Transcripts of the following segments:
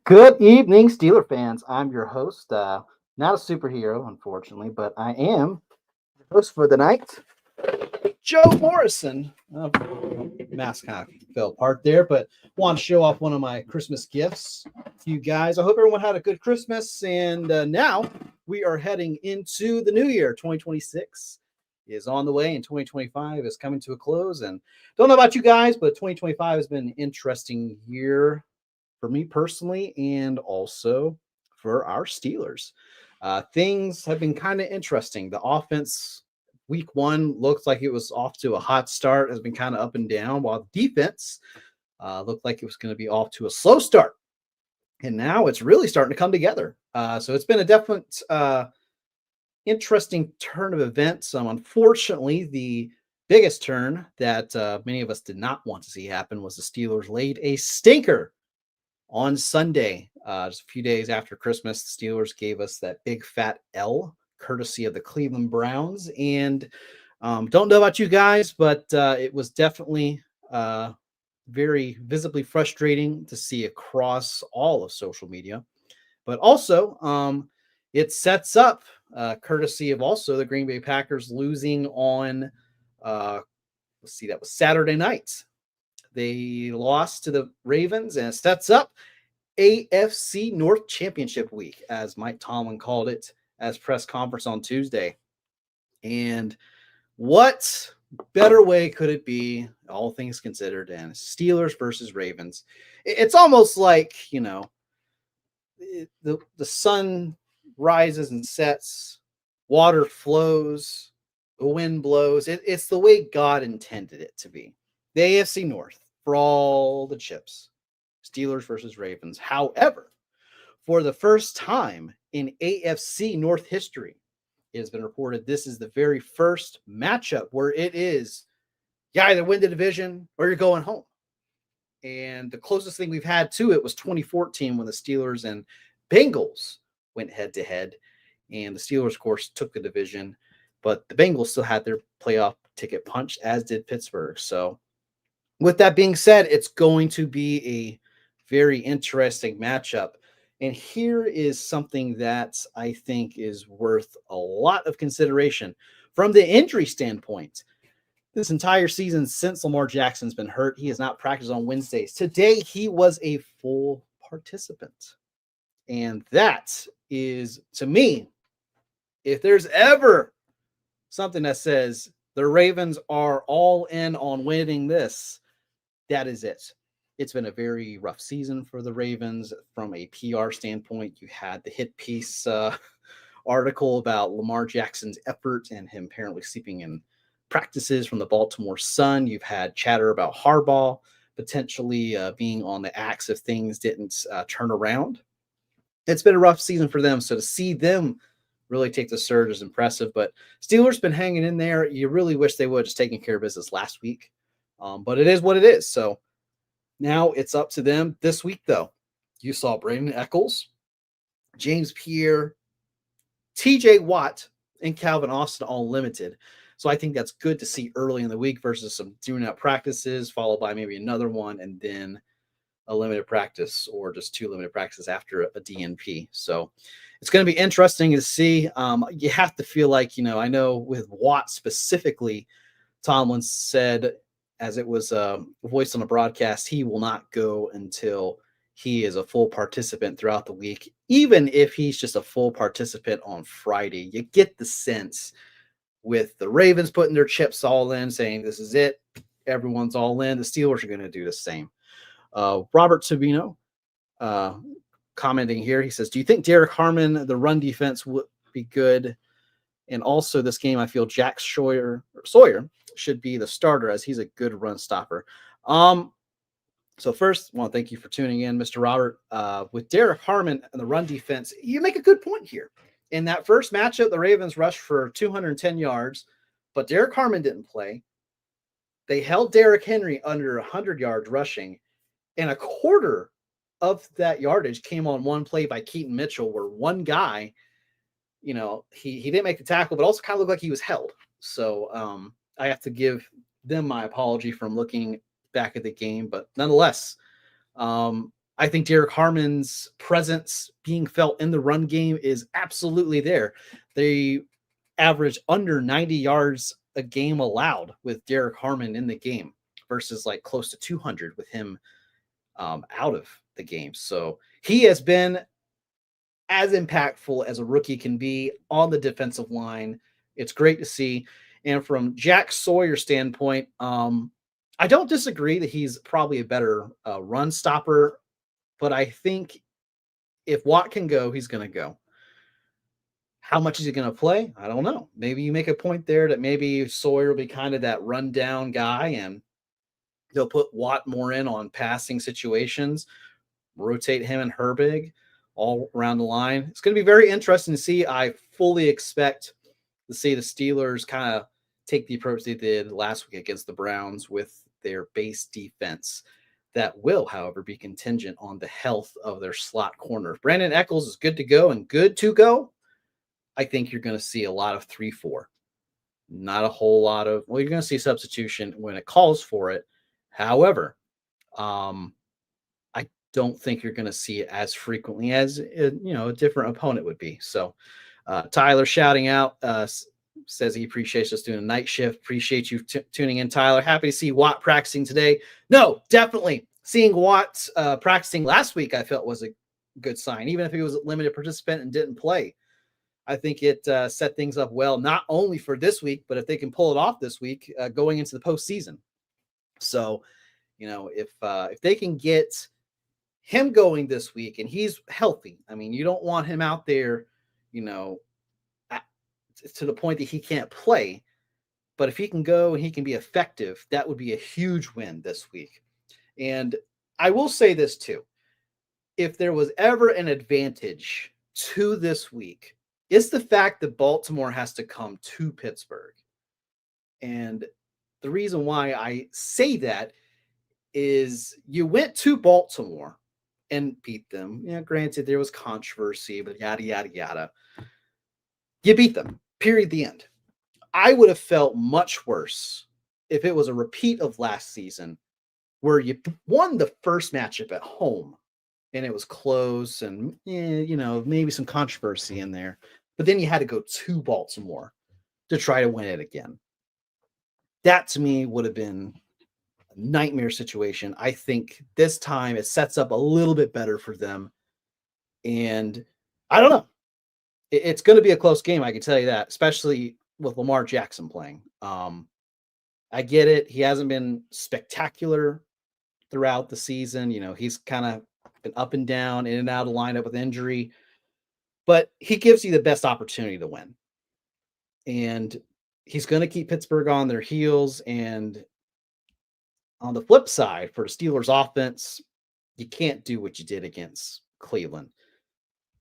Good evening, Steeler fans. I'm your host. Not a superhero, unfortunately, but I am the host for the night, Joe Morrison. Mask kind of fell apart there, but want to show off one of my Christmas gifts to you guys. I hope everyone had a good Christmas, and now we are heading into the new year. 2026 is on the way, and 2025 is coming to a close. And don't know about you guys, but 2025 has been an interesting year for me personally, and also for our Steelers. Things have been kind of interesting. The offense, week one, looks like it was off to a hot start, has been kind of up and down, while the defense looked like it was going to be off to a slow start. And now it's really starting to come together. So it's been a definite interesting turn of events. Unfortunately, the biggest turn that many of us did not want to see happen was the Steelers laid a stinker on Sunday, just a few days after Christmas. The Steelers gave us that big fat L, courtesy of the Cleveland Browns. And don't know about you guys, but it was definitely very visibly frustrating to see across all of social media. But also, it sets up, courtesy of also the Green Bay Packers losing on, that was Saturday night. They lost to the Ravens, and it sets up AFC North Championship Week, as Mike Tomlin called it as press conference on Tuesday. And what better way could it be, all things considered, than Steelers versus Ravens? It's almost like, the sun rises and sets, water flows, the wind blows. It's the way God intended it to be. The AFC North for all the chips. Steelers versus Ravens. However, for the first time in AFC North history, it has been reported this is the very first matchup where it is you either win the division or you're going home. And the closest thing we've had to it was 2014 when the Steelers and Bengals went head to head. And the Steelers, of course, took the division, but the Bengals still had their playoff ticket punched, as did Pittsburgh. So with that being said, it's going to be a very interesting matchup. And here is something that I think is worth a lot of consideration from the injury standpoint. This entire season since Lamar Jackson's been hurt, he has not practiced on Wednesdays. Today, he was a full participant. And that is, to me, if there's ever something that says the Ravens are all in on winning this, that is it. It's been a very rough season for the Ravens from a PR standpoint. You had the hit piece article about Lamar Jackson's effort and him apparently sleeping in practices from the Baltimore Sun. You've had chatter about Harbaugh potentially being on the axe if things didn't turn around. It's been a rough season for them. So to see them really take the surge is impressive. But Steelers been hanging in there. You really wish they would have just taken care of business last week. But it is what it is. So now it's up to them this week, though. You saw Brandon Eccles, James Pierre, TJ Watt, and Calvin Austin all limited. So I think that's good to see early in the week versus some doing out practices, followed by maybe another one, and then a limited practice or just two limited practices after a DNP. So it's going to be interesting to see. You have to feel like, I know with Watt specifically, Tomlin said, as it was voiced on the broadcast, he will not go until he is a full participant throughout the week. Even if he's just a full participant on Friday, you get the sense with the Ravens putting their chips all in, saying this is it, everyone's all in. The Steelers are going to do the same. Robert Sabino commenting here, he says, do you think Derek Harmon, the run defense, would be good? And also this game, I feel Jack Sawyer should be the starter as he's a good run stopper. So first, I want to thank you for tuning in, Mr. Robert. With Derek Harmon and the run defense, you make a good point here. In that first matchup, the Ravens rushed for 210 yards, but Derek Harmon didn't play. They held Derrick Henry under 100 yards rushing, and a quarter of that yardage came on one play by Keaton Mitchell, where one guy, he didn't make the tackle, but also kind of looked like he was held. So I have to give them my apology from looking back at the game, but nonetheless, I think Derek Harmon's presence being felt in the run game is absolutely there. They average under 90 yards a game allowed with Derek Harmon in the game versus like close to 200 with him out of the game. So he has been as impactful as a rookie can be on the defensive line. It's great to see. And from Jack Sawyer's standpoint, I don't disagree that he's probably a better run stopper, but I think if Watt can go, he's going to go. How much is he going to play? I don't know. Maybe you make a point there that maybe Sawyer will be kind of that rundown guy and they'll put Watt more in on passing situations, rotate him and Herbig all around the line. It's going to be very interesting to see. I fully expect to see the Steelers kind of take the approach they did last week against the Browns with their base defense. That will, however, be contingent on the health of their slot corner. If Brandon Eccles is good to go and good to go, I think you're going to see a lot of 3-4. Not a whole lot of, well, you're going to see substitution when it calls for it. However, I don't think you're going to see it as frequently as a different opponent would be. So Tyler shouting out says he appreciates us doing a night shift. Appreciate you tuning in, Tyler. Happy to see Watt practicing today. No, definitely seeing Watt practicing last week I felt was a good sign, even if he was a limited participant and didn't play. I think it set things up well, not only for this week, but if they can pull it off this week, going into the postseason. So, if they can get him going this week and he's healthy, I mean, you don't want him out there, to the point that he can't play. But if he can go and he can be effective, that would be a huge win this week. And I will say this too. If there was ever an advantage to this week, it's the fact that Baltimore has to come to Pittsburgh. And the reason why I say that is you went to Baltimore and beat them. Yeah, granted, there was controversy, but yada, yada, yada. You beat them, period, the end. I would have felt much worse if it was a repeat of last season where you won the first matchup at home and it was close and, maybe some controversy in there. But then you had to go to Baltimore to try to win it again. That to me would have been a nightmare situation. I think this time it sets up a little bit better for them. And I don't know. It's going to be a close game, I can tell you that, especially with Lamar Jackson playing. I get it. He hasn't been spectacular throughout the season. He's kind of been up and down, in and out of lineup with injury. But he gives you the best opportunity to win. And he's going to keep Pittsburgh on their heels. And on the flip side, for the Steelers offense, you can't do what you did against Cleveland.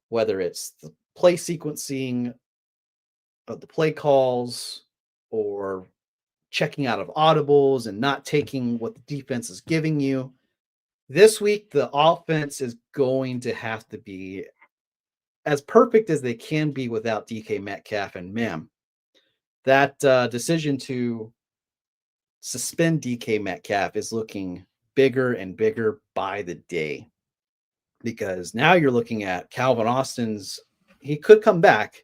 Whether it's the play sequencing of the play calls or checking out of audibles and not taking what the defense is giving you. This week, the offense is going to have to be as perfect as they can be without DK Metcalf. And man, that decision to suspend DK Metcalf is looking bigger and bigger by the day, because now you're looking at Calvin Austin's, he could come back.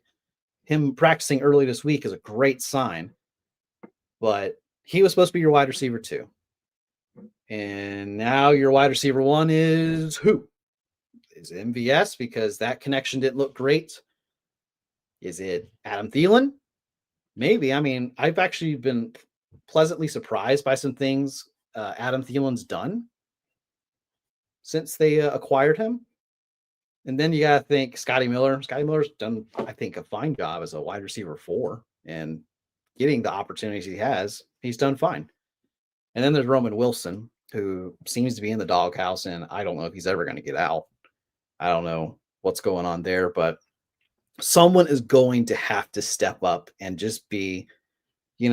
Him practicing early this week is a great sign, but he was supposed to be your wide receiver too. And now your wide receiver one is who? Is it MVS because that connection didn't look great? Is it Adam Thielen? Maybe. I mean, I've actually been pleasantly surprised by some things Adam Thielen's done since they acquired him. And then you got to think Scotty Miller. Scotty Miller's done, I think, a fine job as a wide receiver 4 and getting the opportunities he has. He's done fine. And then there's Roman Wilson, who seems to be in the doghouse, and I don't know if he's ever going to get out. I don't know what's going on there, but someone is going to have to step up and just be, Dan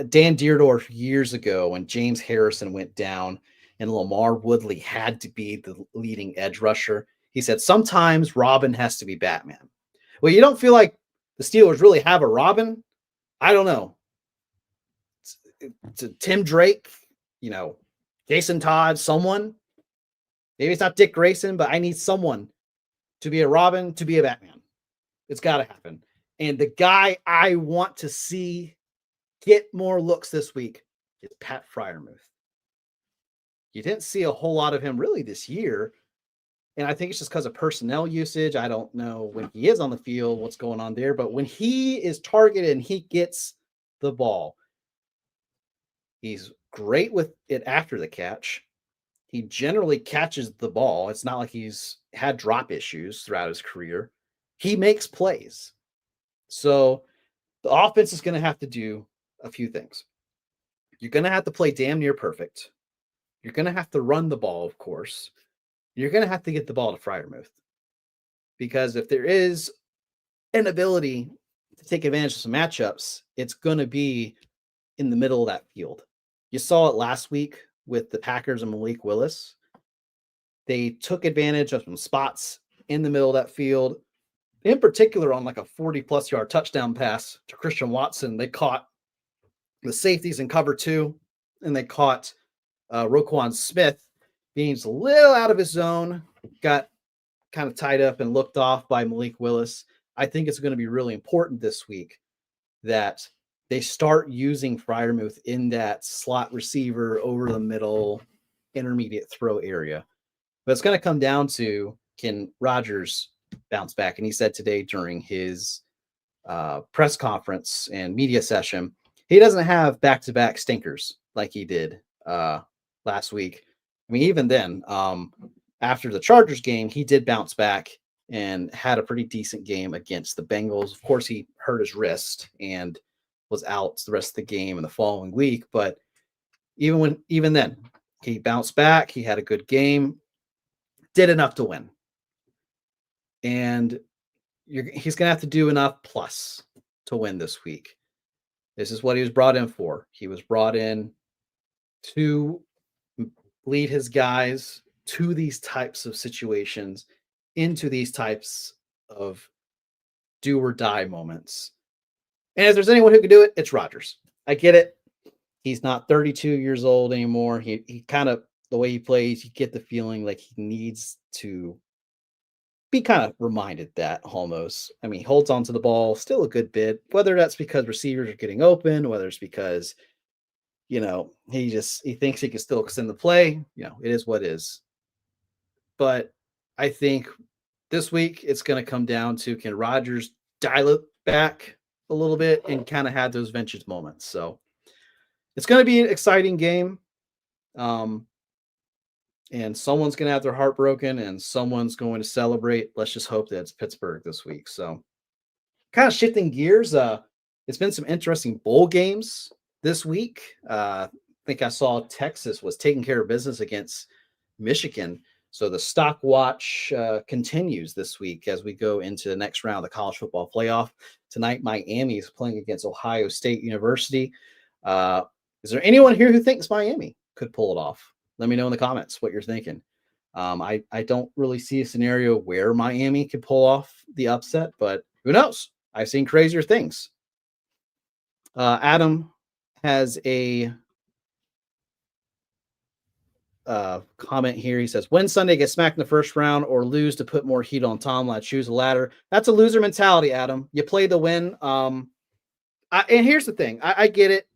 Deerdorf years ago when James Harrison went down and Lamar Woodley had to be the leading edge rusher. He said, sometimes Robin has to be Batman. Well, you don't feel like the Steelers really have a Robin? I don't know. To Tim Drake, Jason Todd, someone. Maybe it's not Dick Grayson, but I need someone to be a Robin, to be a Batman. It's got to happen. And the guy I want to see get more looks this week is Pat Fryermuth. You didn't see a whole lot of him really this year. And I think it's just because of personnel usage. I don't know when he is on the field, what's going on there. But when he is targeted and he gets the ball, he's great with it after the catch. He generally catches the ball. It's not like he's had drop issues throughout his career. He makes plays. So the offense is going to have to do a few things. You're going to have to play damn near perfect. You're going to have to run the ball, of course. You're going to have to get the ball to Fryermuth. Because if there is an ability to take advantage of some matchups, it's going to be in the middle of that field. You saw it last week with the Packers and Malik Willis. They took advantage of some spots in the middle of that field. In particular, on like a 40-plus yard touchdown pass to Christian Watson, they caught the safeties in cover 2, and they caught Roquan Smith being a little out of his zone, got kind of tied up and looked off by Malik Willis. I think it's going to be really important this week that they start using Fryermuth in that slot receiver over the middle intermediate throw area. But it's going to come down to, can Rodgers bounce back? And he said today during his press conference and media session, he doesn't have back-to-back stinkers like he did last week. I mean, even then, after the Chargers game, he did bounce back and had a pretty decent game against the Bengals. Of course, he hurt his wrist and was out the rest of the game in the following week. But even then, he bounced back. He had a good game, did enough to win. And he's going to have to do enough plus to win this week. This is what he was brought in for. He was brought in to lead his guys to these types of situations, into these types of do or die moments. And if there's anyone who can do it, it's Rodgers. I get it. He's not 32 years old anymore. He kind of, the way he plays, you get the feeling like he needs to be kind of reminded that almost. I mean, he holds on to the ball still a good bit, whether that's because receivers are getting open, whether it's because, he thinks he can still extend the play. It is what it is. But I think this week it's going to come down to, can Rodgers dial it back a little bit and kind of have those vintage moments. So it's going to be an exciting game. And someone's going to have their heart broken and someone's going to celebrate. Let's just hope that it's Pittsburgh this week. So kind of shifting gears. It's been some interesting bowl games this week. I think I saw Texas was taking care of business against Michigan. So the stock watch continues this week as we go into the next round of the college football playoff. Tonight, Miami is playing against Ohio State University. Is there anyone here who thinks Miami could pull it off? Let me know in the comments what you're thinking. I don't really see a scenario where Miami could pull off the upset, but who knows? I've seen crazier things. Adam has a comment here. He says, win Sunday, get smacked in the first round, or lose to put more heat on Tomlin. I choose the latter. That's a loser mentality, Adam. You play to win. And here's the thing. I get it.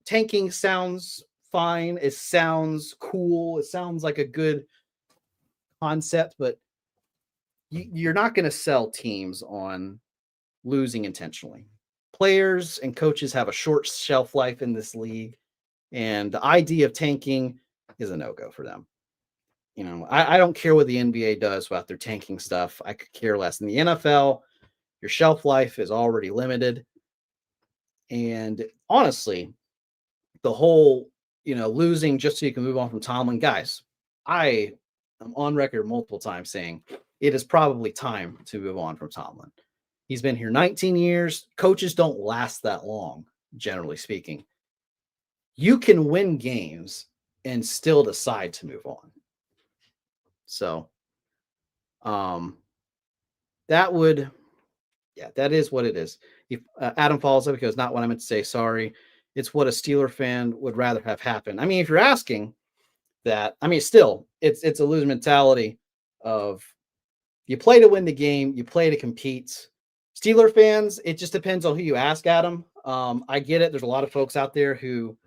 Tanking sounds fine. It sounds cool. It sounds like a good concept, but you're not going to sell teams on losing intentionally. Players and coaches have a short shelf life in this league, and the idea of tanking is a no-go for them. I don't care what the NBA does about their tanking stuff. I could care less. In the NFL, your shelf life is already limited. And honestly, the whole, losing just so you can move on from Tomlin, guys, I am on record multiple times saying it is probably time to move on from Tomlin. He's been here 19 years. Coaches don't last that long, generally speaking. You can win games and still decide to move on. So, that is what it is. If Adam follows up, because not what I meant to say, sorry. It's what a Steeler fan would rather have happen. I mean, if you're asking, that, I mean, still, it's a loser mentality of you play to win the game, you play to compete. Steeler fans, it just depends on who you ask, Adam. I get it. There's a lot of folks out there who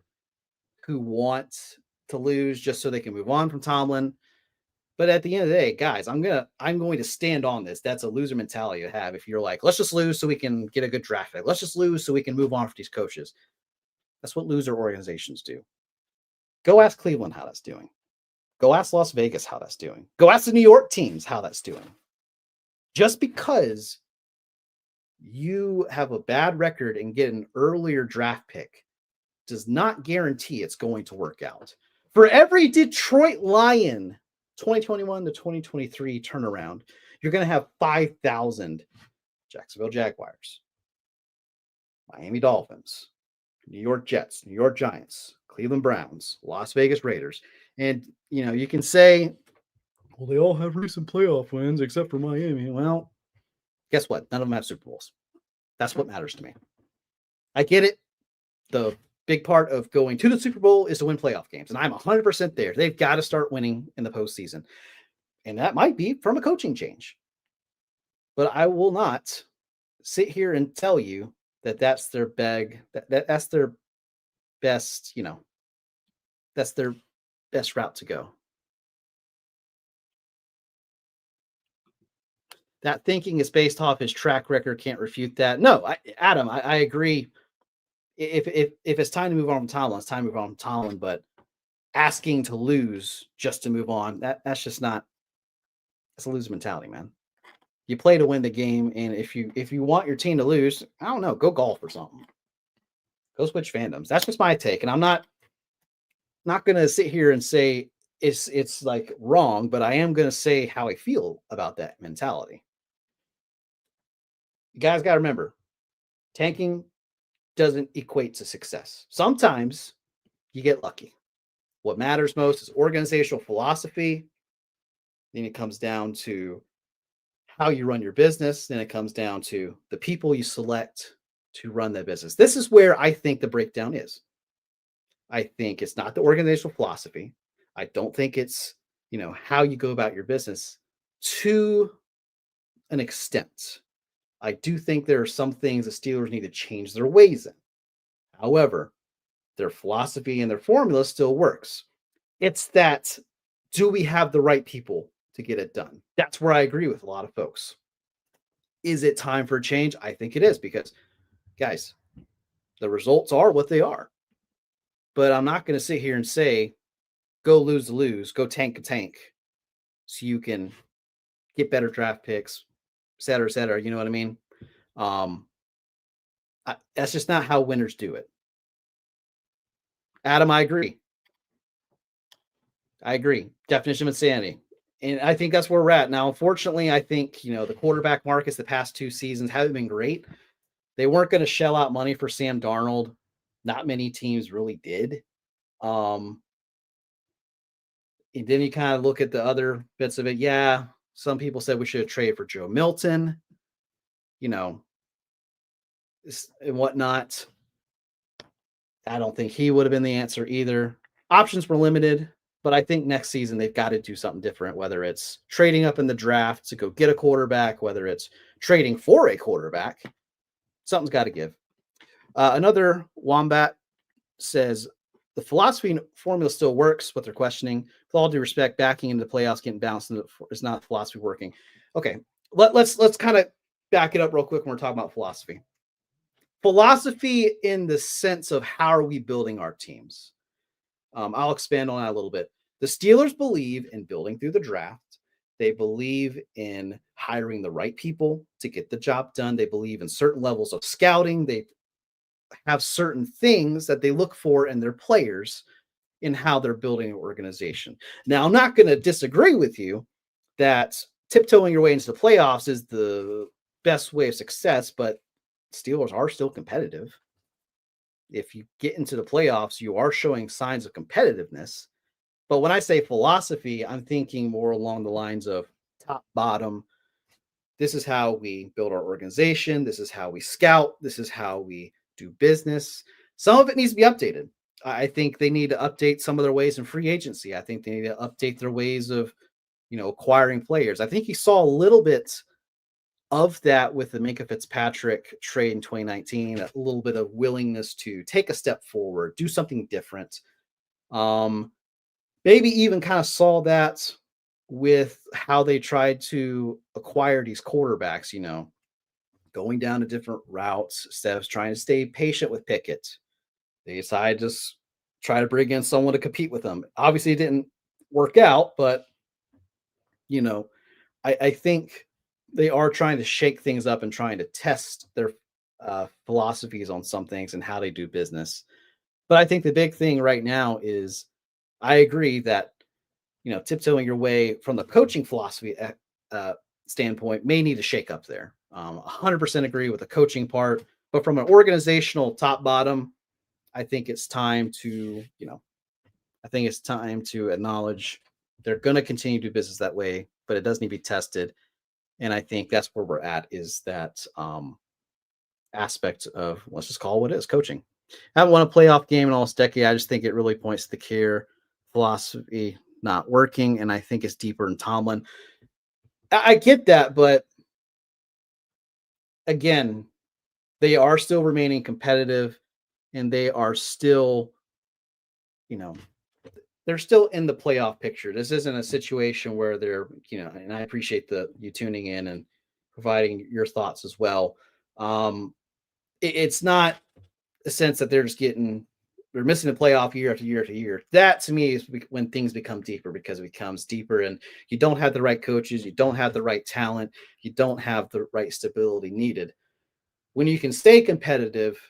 want to lose just so they can move on from Tomlin. But at the end of the day, guys, I'm going to stand on this. That's a loser mentality to have. If you're like, let's just lose so we can get a good draft pick. Let's just lose so we can move on for these coaches. That's what loser organizations do. Go ask Cleveland how that's doing. Go ask Las Vegas how that's doing. Go ask the New York teams how that's doing. Just because you have a bad record and get an earlier draft pick does not guarantee it's going to work out. For every Detroit Lion 2021 to 2023 turnaround, you're going to have 5,000 Jacksonville Jaguars, Miami Dolphins, New York Jets, New York Giants, Cleveland Browns, Las Vegas Raiders. And, you can say, well, they all have recent playoff wins except for Miami. Well, guess what? None of them have Super Bowls. That's what matters to me. I get it. The big part of going to the Super Bowl is to win playoff games. And I'm 100% there. They've got to start winning in the postseason. And that might be from a coaching change. But I will not sit here and tell you that that's their that's their best, that's their best route to go. That thinking is based off his track record. Can't refute that. No, Adam, I agree. If it's time to move on from Tomlin, it's time to move on from Tomlin. But asking to lose just to move on, that's just not. It's a loser mentality, man. You play to win the game, and if you want your team to lose, I don't know, go golf or something. Go switch fandoms. That's just my take, and I'm not going to sit here and say it's like wrong, but I am going to say how I feel about that mentality. You guys got to remember, tanking doesn't equate to success. Sometimes you get lucky. What matters most is organizational philosophy. Then it comes down to how you run your business. Then it comes down to the people you select to run that business. This is where I think the breakdown is. I think it's not the organizational philosophy. I don't think it's, how you go about your business to an extent. I do think there are some things the Steelers need to change their ways in. However, their philosophy and their formula still works. It's that, do we have the right people to get it done? That's where I agree with a lot of folks. Is it time for a change? I think it is, because, guys, the results are what they are. But I'm not going to sit here and say, go lose to lose, go tank a tank, so you can get better draft picks, et cetera, et cetera. You know what I mean? That's just not how winners do it. Adam, I agree. Definition of insanity. And I think that's where we're at. Now, unfortunately, I think, the quarterback markets the past 2 seasons haven't been great. They weren't going to shell out money for Sam Darnold. Not many teams really did. And then you kind of look at the other bits of it. Yeah, some people said we should have traded for Joe Milton, and whatnot. I don't think he would have been the answer either. Options were limited, but I think next season they've got to do something different, whether it's trading up in the draft to go get a quarterback, whether it's trading for a quarterback. Something's got to give. Another Wombat says, the philosophy and formula still works. What they're questioning, with all due respect, backing into the playoffs, getting bounced is not philosophy working. Okay, let's kind of back it up real quick when we're talking about philosophy. Philosophy in the sense of how are we building our teams? I'll expand on that a little bit. The Steelers believe in building through the draft. They believe in hiring the right people to get the job done. They believe in certain levels of scouting. They have certain things that they look for in their players in how they're building an organization. Now, I'm not going to disagree with you that tiptoeing your way into the playoffs is the best way of success, but Steelers are still competitive. If you get into the playoffs, you are showing signs of competitiveness. But when I say philosophy, I'm thinking more along the lines of top, bottom. This is how we build our organization. This is how we scout. This is how we do business. Some of it needs to be updated. I think they need to update some of their ways in free agency. I think they need to update their ways of, acquiring players. I think you saw a little bit of that with the Minka Fitzpatrick trade in 2019, a little bit of willingness to take a step forward, do something different. Um, Maybe even kind of saw that with how they tried to acquire these quarterbacks, going down a different routes instead of trying to stay patient with Pickett. They decided to just try to bring in someone to compete with them. Obviously, it didn't work out, but you know, I think they are trying to shake things up and trying to test their philosophies on some things and how they do business. But I think the big thing right now is I agree that tiptoeing your way from the coaching philosophy standpoint may need to shake up there. 100% agree with the coaching part, but from an organizational top bottom, I think it's time to, I think it's time to acknowledge they're going to continue to do business that way, but it does need to be tested. And I think that's where we're at is that aspect of, let's just call it what it is, coaching. I haven't won a playoff game in almost a decade. I just think it really points to the care philosophy not working. And I think it's deeper in Tomlin. I get that, but again, they are still remaining competitive and they are still, you know, they're still in the playoff picture. This isn't a situation where they're, and I appreciate you tuning in and providing your thoughts as well. It's not a sense that they're missing the playoff year after year after year. That to me is when things become deeper because it becomes deeper and you don't have the right coaches, you don't have the right talent, you don't have the right stability needed. When you can stay competitive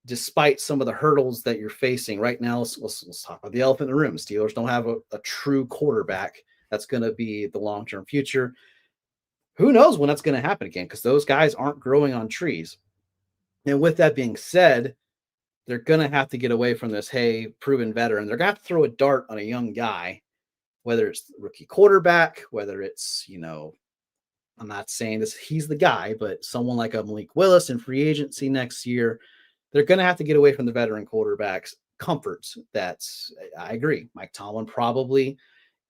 despite some of the hurdles that you're facing right now, let's talk about the elephant in the room. Steelers don't have a true quarterback that's going to be the long-term future. Who knows when that's going to happen again? Because those guys aren't growing on trees. And with that being said, they're going to have to get away from this, hey, proven veteran. They're going to have to throw a dart on a young guy, whether it's rookie quarterback, whether it's, I'm not saying this, he's the guy, but someone like a Malik Willis in free agency next year, they're going to have to get away from the veteran quarterbacks comforts. I agree. Mike Tomlin probably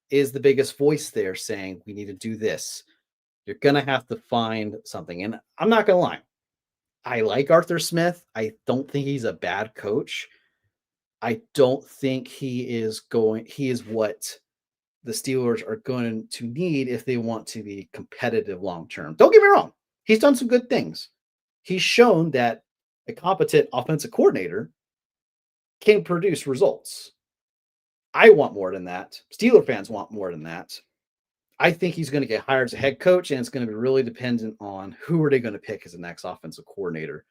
is the biggest voice there saying, we need to do this. You're going to have to find something. And I'm not going to lie. I like Arthur Smith. I don't think he's a bad coach. I don't think he is what the Steelers are going to need if they want to be competitive long term. Don't get me wrong. He's done some good things. He's shown that a competent offensive coordinator can produce results. I want more than that. Steeler fans want more than that. I think he's going to get hired as a head coach, and it's going to be really dependent on who are they going to pick as the next offensive coordinator.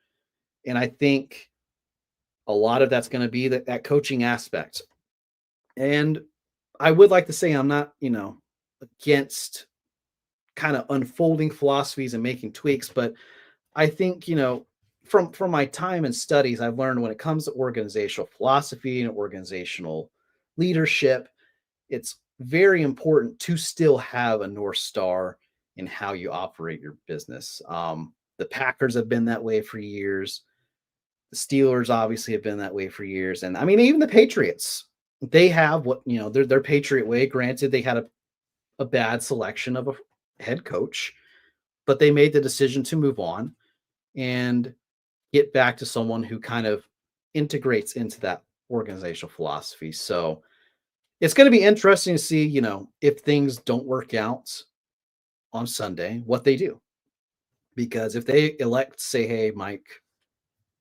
And I think a lot of that's going to be that coaching aspect. And I would like to say I'm not, against kind of unfolding philosophies and making tweaks, but I think, from my time and studies, I've learned when it comes to organizational philosophy and organizational leadership, it's very important to still have a North Star in how you operate your business. The Packers have been that way for years. The Steelers obviously have been that way for years. And I mean, even the Patriots, they have their Patriot way. Granted, they had a bad selection of a head coach, but they made the decision to move on and get back to someone who kind of integrates into that organizational philosophy. So it's going to be interesting to see, if things don't work out on Sunday, what they do. Because if they elect to say, hey, Mike,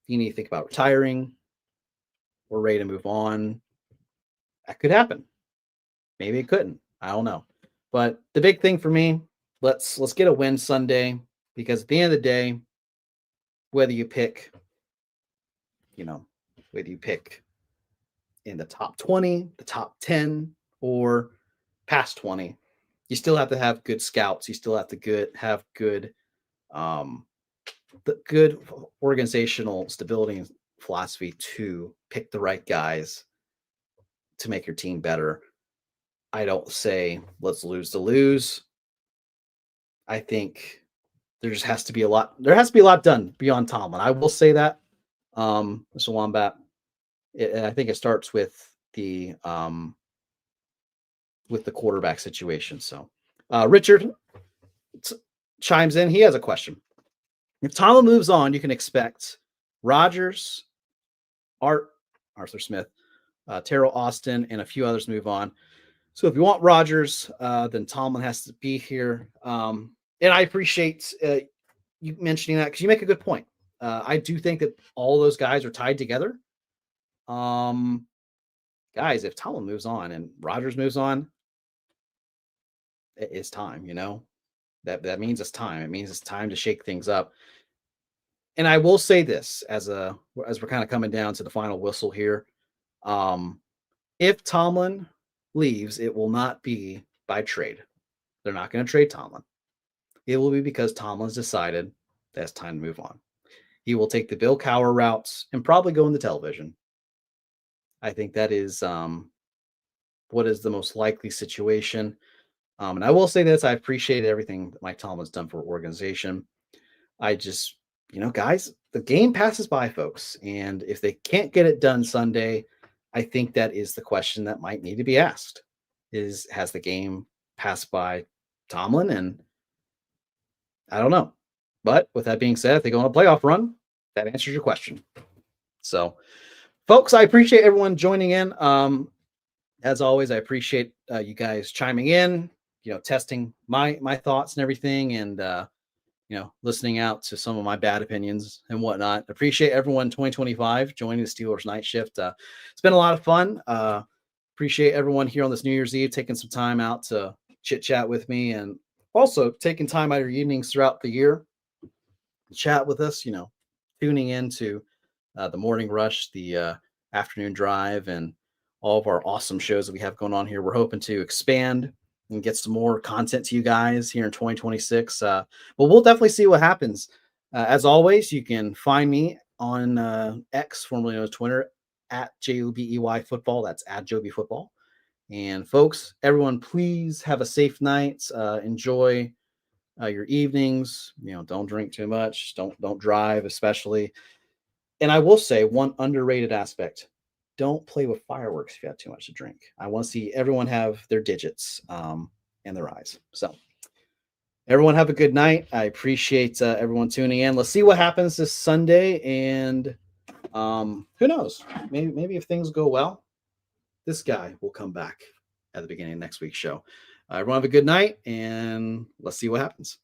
you need to think about retiring, we're ready to move on, that could happen. Maybe it couldn't. I don't know. But the big thing for me, let's get a win Sunday, because at the end of the day, whether you pick in the top 20, the top 10, or past 20, you still have to have good scouts. You still have to have good organizational stability and philosophy to pick the right guys to make your team better. I don't say let's lose to lose. I think there has to be a lot done beyond Tomlin. I will say that. Mr. Wombat, I think it starts with the quarterback situation. So, Richard chimes in. He has a question. If Tomlin moves on, you can expect Rodgers, Arthur Smith, Terrell Austin, and a few others move on. So if you want Rodgers, then Tomlin has to be here. And I appreciate you mentioning that because you make a good point. I do think that all those guys are tied together. Guys, if Tomlin moves on and Rodgers moves on, it's time. That means it's time. It means it's time to shake things up. And I will say this as we're kind of coming down to the final whistle here. If Tomlin leaves, it will not be by trade. They're not going to trade Tomlin. It will be because Tomlin's decided that it's time to move on. He will take the Bill Cowher routes and probably go into television. I think that is what is the most likely situation. And I will say this: I appreciate everything that Mike Tomlin's done for our organization. I just, guys, the game passes by, folks. And if they can't get it done Sunday, I think that is the question that might need to be asked. Has the game passed by Tomlin? And I don't know. But with that being said, if they go on a playoff run, that answers your question. So, folks, I appreciate everyone joining in. As always, I appreciate you guys chiming in, testing my thoughts and everything, and listening out to some of my bad opinions and whatnot. Appreciate everyone 2025 joining the Steelers Night Shift. It's been a lot of fun. Appreciate everyone here on this New Year's Eve taking some time out to chit chat with me, and also taking time out of your evenings throughout the year to chat with us, tuning into the morning rush, the afternoon drive, and all of our awesome shows that we have going on here. We're hoping to expand and get some more content to you guys here in 2026. But we'll definitely see what happens. As always, you can find me on X, formerly known as Twitter, at JOBEY Football. That's at Joby Football. And folks, everyone, please have a safe night. Enjoy your evenings. Don't drink too much. Don't drive, especially. And I will say one underrated aspect: don't play with fireworks if you have too much to drink. I want to see everyone have their digits in their eyes. So everyone have a good night. I appreciate everyone tuning in. Let's see what happens this Sunday. And who knows? Maybe if things go well, this guy will come back at the beginning of next week's show. Everyone have a good night, and let's see what happens.